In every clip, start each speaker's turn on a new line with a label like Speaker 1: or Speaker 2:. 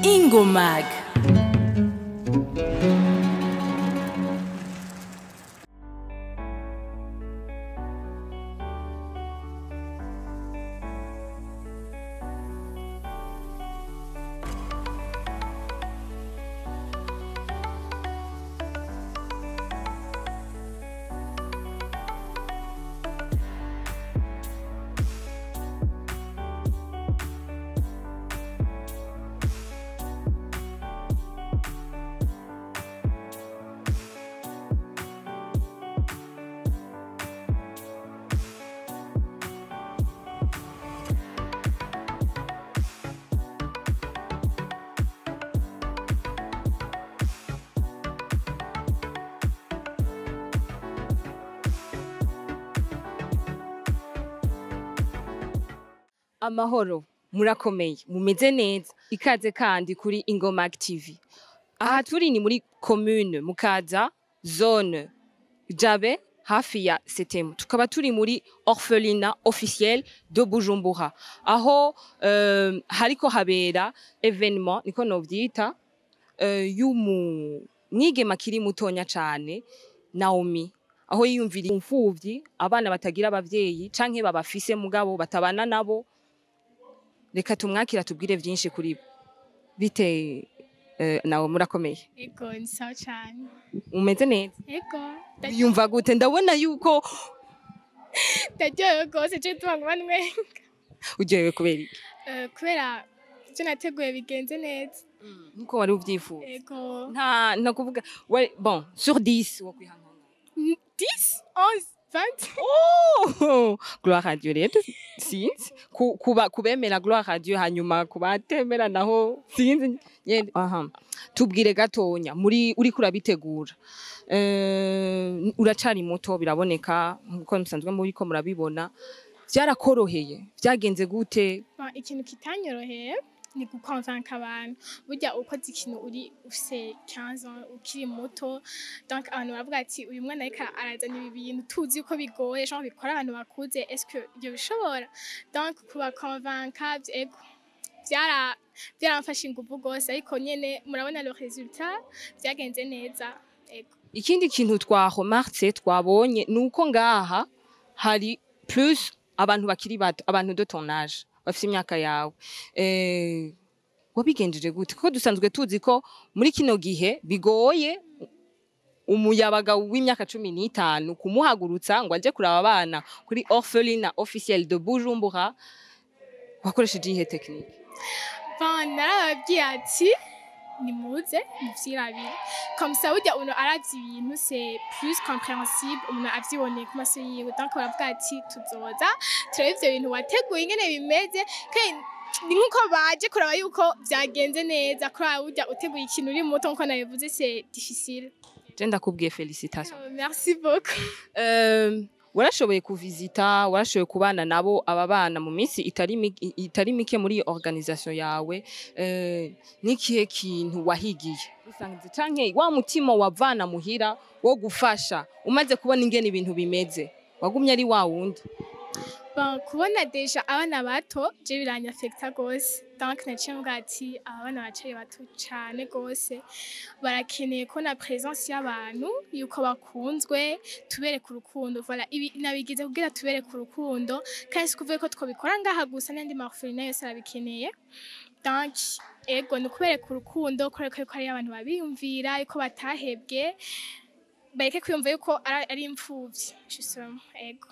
Speaker 1: INGOMAG.
Speaker 2: Amahoro murakomeye mumeze neza ikaze kandi kuri INGOMAG TV. Aha turi ni muri commune Mukaza zone Jabe hafi ya Setemu. Tukaba turi muri orphelinat officiel de Bujumbura. Aho hariko habera evenement niko novyita y'umwigeme akiri mutonya cane Naomi. Aho yiyumvira imfuvyi abana batagira abavyeyi canke babafise mugabo batabana nabo. Reka tumwakira tubwire vyinshi kuri bite nawe murakomeye.
Speaker 3: Ego ni sawa cyane.
Speaker 2: Umeze neza?
Speaker 3: Ego.
Speaker 2: Yumva gute ndabona yuko
Speaker 3: Ndaryohewe rwose cyo tubangwa mwenga.
Speaker 2: Uryohewe kubera iki?
Speaker 3: Kubera icyo nateguye bigenze neza.
Speaker 2: Nkuko wari uvyifuza.
Speaker 3: Ego.
Speaker 2: Nta kuvuga bon sur 10 wo kwihangana.
Speaker 3: 10, 11, 20.
Speaker 2: Oh! Gloire à Dieu rero sinzi kubemera gloire à Dieu hanyuma kubatemera naho sinzi nyene tubwire gatonya muri uri kurabitegura uracari muto biraboneka nkuko musanzwe muri ko murabibona byarakoroheye byagenze gute
Speaker 3: Ikintu kitanyoroheye ni gukonvanka abantu burya ukoze ikintu uri ufise 15 ans ukiri muto donc abantu bavuga ati uyu mwana ariko arazana ibi bintu tuzi uko bigoye genre bikora abantu bakuze est-ce que ibyo bishobora donc kuba convaincre ego byaramfasha ingufu gose ariko nyene murabona le résultat byagenze neza ego.
Speaker 2: Ikindi kintu remarque twabonye nuko ngaha hari plus abantu bakiri bato abantu de ton âge bafite imyaka yawe wabigenjeje gute kuko dusanzwe tuzi ko muri kino gihe bigoye umuyabaga w'imyaka 15 kumuhagurutsa ngo aje kuraba abana kuri orphelinat officiel de Bujumbura wakoresheje ihe technique
Speaker 3: narababwiye ati nimuze muvyirabire comme ça burya uno aravye ibintu c'est plus compréhensible umuntu avyiboneye ku maso yiwe donc baravuga ati tuzoza turebe ivyo bintu wateguye ingene bimeze kandi ni nkuko baje kuraba yuko vyagenze neza kuraba burya uteguye ikintu uri muto nkuko nabivuze c'est difficile.
Speaker 2: Je ndakubwiye félicitations.
Speaker 3: Merci beaucoup.
Speaker 2: Warashoboye kuvisita warashoboye kubana nabo aba bana mu minsi itari mike muri organisation yawe nikihe kintu wahigiye usangize canke wa mutima wavana muhira wo gufasha umaze kubona ingene ibintu bimeze wagumye ari wa wundi
Speaker 3: kubona deja abana bato je biranyafecta gose donc naciye mvuga ati abana bacari bato cane gose barakeneye ko na présence y'abantu yuko bakunzwe tubereka urukundo voilà ibi nabigize kugira tubereka urukundo kandi sikuvuye ko twobikora ngaha gusa n'andi orphelinat yose arabikeneye donc ego ni kubereka urukundo koreka ko ari abantu babiyumvira yuko batahebwe bareke kwiyumva yuko ari imfuvyi justement ego.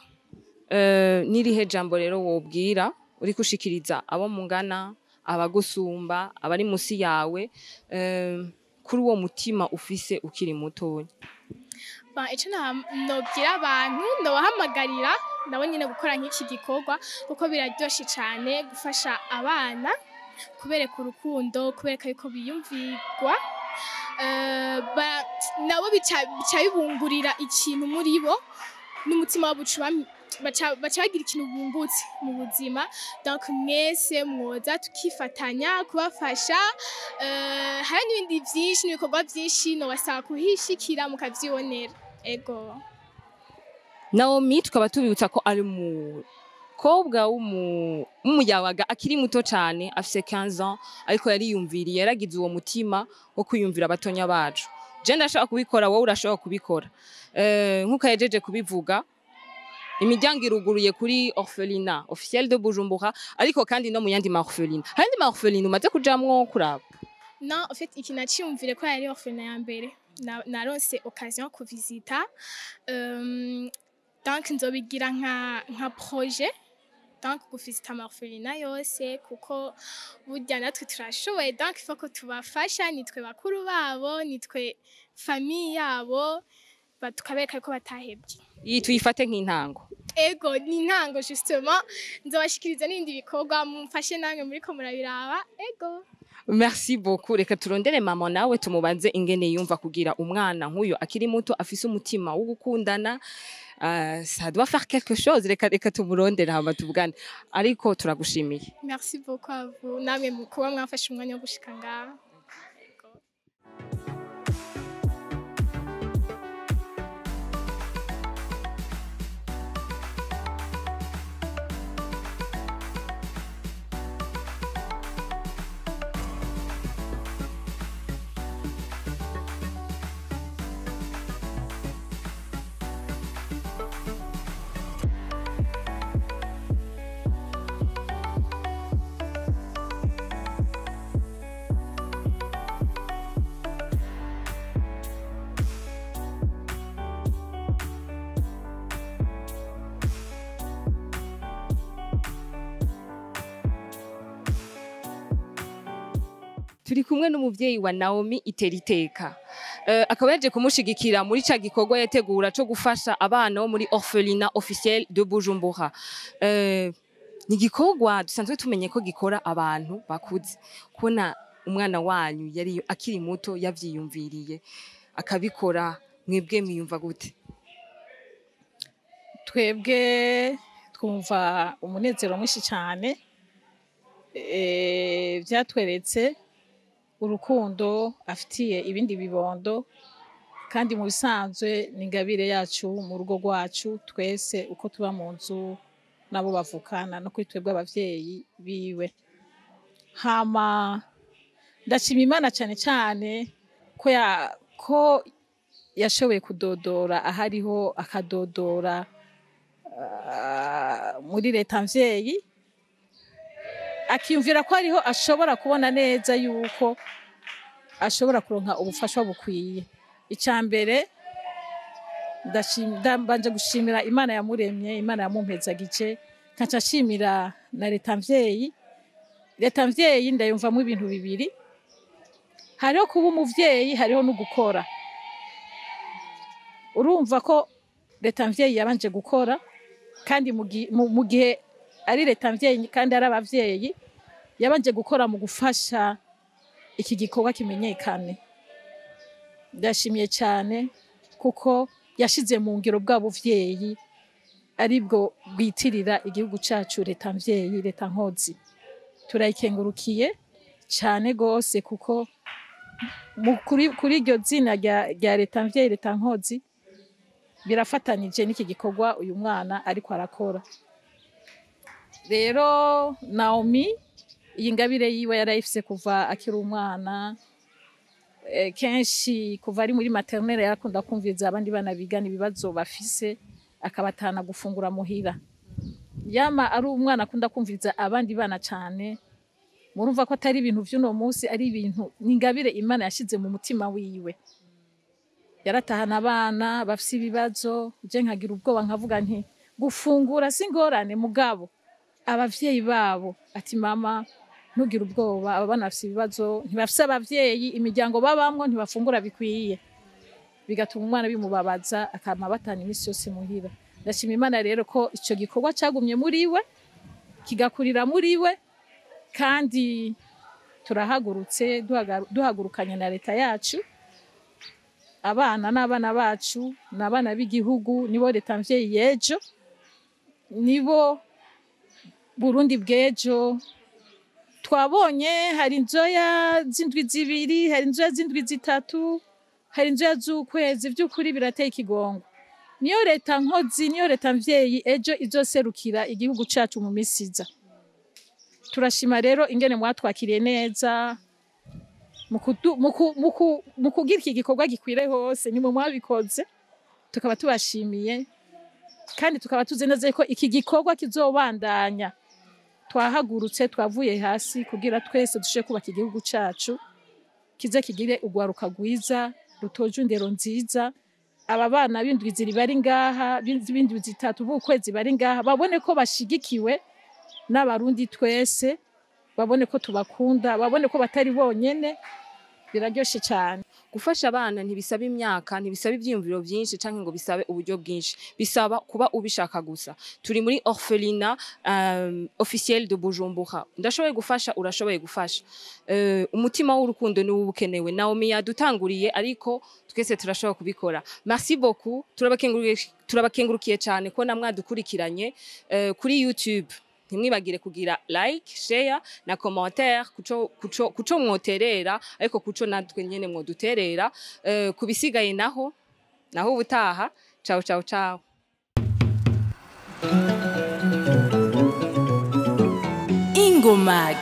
Speaker 2: Nirihe jambo rero wobwira uri kushikiriza abo mungana abagusumba abari musi yawe kuri uwo mutima ufise ukiri mutonya
Speaker 3: ico nobwira abantu ndabahamagarira nabo nyine gukora nk'iki gikorwa kuko biraryoshe cyane gufasha abana kubereka urukundo kubereka yuko biyumvirwa nabo bica bibungurira ikintu muri bo n'umutima wabo baca bagira ikintu bungutse mu buzima donc mwese mwoza tukifatanya kubafasha hari n'ibindi byinshi n'ibikorwa byinshi no basaba kuhishikira mukavyibonera ego.
Speaker 2: Naomi tukaba tubibutsa ko ari mu umukobwa w'umuyabaga akiri muto cyane afise 15 ans ariko yariyumviriye yaragize uwo mutima wo kwiyumvira abatonya bacu. Je ndashaka kubikora, wowe urashobora kubikora. Nkuko yajeje kubivuga, imiryango iruguruye kuri orphelinat officiel de Bujumbura, ariko kandi no mu yandi ma orphelinat. Hari andi ma orphelinat umaze kujamwo kuraba?
Speaker 3: Non, en fait, iki naciyumvire ko yari orphelinat ya mbere. Naronse occasion kuvisita. Donc nzobigira nka projet. Donc kuvisita ama orphelinat yose kuko burya natwe turashoboye. Donc il faut ko tubafasha, nitwe bakuru babo, nitwe famille yabo, tukabereka ko batahebye.
Speaker 2: Iyi tuyifate nk'intango.
Speaker 3: Ego ni intango justement, nzobashikiriza n'indi bikorwa mumfashe namwe muri ko murabiraba. Ego.
Speaker 2: Merci beaucoup. Reka turondere mama nawe tumubaze ingene yumva kugira umwana nk'uyo akiri muto afise umutima wo gukundana. Ça doit faire quelque chose. Reka tumurondere hama tuvugane. Ariko turagushimiye.
Speaker 3: Merci beaucoup à vous. Namwe kuba mwafashe umwanya wo gushika ngaha.
Speaker 2: Turi kumwe n'umuvyeyi wa Naomi Iteriteka. Akaba yaje kumushigikira muri ca gikorwa yategura cyo gufasha abana bo muri orphelinat officiel de Bujumbura. Ni gikorwa dusanzwe tumenye ko gikora abantu bakuze. Kubona umwana wanyu yari akiri muto yavyiyumviriye akabikora, mwebwe mwiyumva gute?
Speaker 1: Twebwe twumva umunezero mwinshi cyane. Vyatweretse urukundo afitiye ibindi bibondo, kandi mu bisanzwe n'ingabire yacu mu rugo rwacu twese uko tuba mu nzu nabo bavukana no kuri twebwe abavyeyi biwe. Hama ndashima Imana cyane cyane ko yashoboye kudodora ahariho akadodora muri leta mvyeyi, akiyumvira ko ariho ashobora kubona neza yuko ashobora kuronka ubufasha bukwiye. Icambere ndambanje gushimira Imana yamuremye, Imana yamumpezagije, nkaca shimira na leta mvyeyi. Leta mvyeyi ndayumvamo ibintu bibiri, hariho kuba umuvyeyi, hariho no gukora. Urumva ko leta mvyeyi yabanje gukora, kandi mu gihe ari leta mvyeyi kandi ari abavyeyi yabanje gukora mu gufasha iki gikorwa kimenyekane. Ndashimiye cyane kuko yashize mu ngiro bwa buvyeyi aribwo bwitirira igihugu cacu leta mvyeyi, leta nkozi. Turayikengurukiye cyane gose kuko kuri iryo zina rya leta mvyeyi, leta nkozi birafatanije n'iki gikorwa uyu mwana ariko arakora. Rero Naomi iyi ngabire yiwe yarayifise kuva akiri umwana. Kenshi kuva ari muri maternelle yarakunda kumviriza abandi bana bigana ibibazo bafise akabatana gufungura muhira. Yama ari umwana akunda kumviriza abandi bana cyane. Murumva ko atari ibintu vy'uno munsi, ari ibintu n'ingabire Imana yashize mu mutima wiwe. Yaratahana abana bafise ibibazo, je nkagira ubwoba nkavuga nti gufungura singorane, mugabo abavyeyi babo ati mama ntugira ubwoba, aba bana bafise ibibazo, ntibafise abavyeyi, imiryango babamwo ntibafungura bikwiye, bigatuma umwana bimubabaza akama batana imisi yose muhira. Ndashima Imana rero ko ico gikorwa cagumye muri we, kigakurira muri we, kandi turahagurutse duhagurukanye na leta yacu. Abana n'abana bacu n'abana b'igihugu, nibo leta mvyeyi yejo, nibo Burundi bwejo. Twabonye hari inzoya z'indwi zibiri, hari inzoya z'indwi zitatu, hari inzoya z'ukwezi, vy'ukuri birateye ikigongo. niyo leta nkozi niyo leta mvyeyi ejo izoserukira igihugu cacu mu misiza. Turashima rero ingene mwatwakiriye neza mu kugira iki gikorwa gikwire hose ni mu mwabikoze, tukaba tubashimiye kandi tukaba tuzi neza ko iki gikorwa kizobandanya. Twahagurutse twavuye hasi kugira twese dushe kubaka igihugu cacu kize kigire ugwaruka gwiza rutoje indero nziza. Aba bana b'indwizi bari ngaha b'indwizi 3 b'ukwezi bari ngaha babone ko bashigikiwe n'abarundi twese, babone ko tubakunda, babone ko batari bonyene. Biraryoshe cyane.
Speaker 2: Gufasha abana ntibisaba imyaka, ntibisaba ivyiyumviro byinshi canke ngo bisabe uburyo bwinshi, bisaba kuba ubishaka gusa. Turi muri orphelinat officiel de Bujumbura. Ndashoboye gufasha, urashoboye gufasha. Umutima w'urukundo ni ubukenewe. Naomi yadutanguriye ariko twese turashobora kubikora. Merci beaucoup. Turabakengurukiye cyane ko namwadukurikiranye kuri YouTube. Ntimwibagire kugira like, share na commentaire kuco mwoterera ariko kuco natwe nyene mwoduterera. Kubisigaye naho ubutaha. Ciao ciao ciao.
Speaker 4: INGOMAG.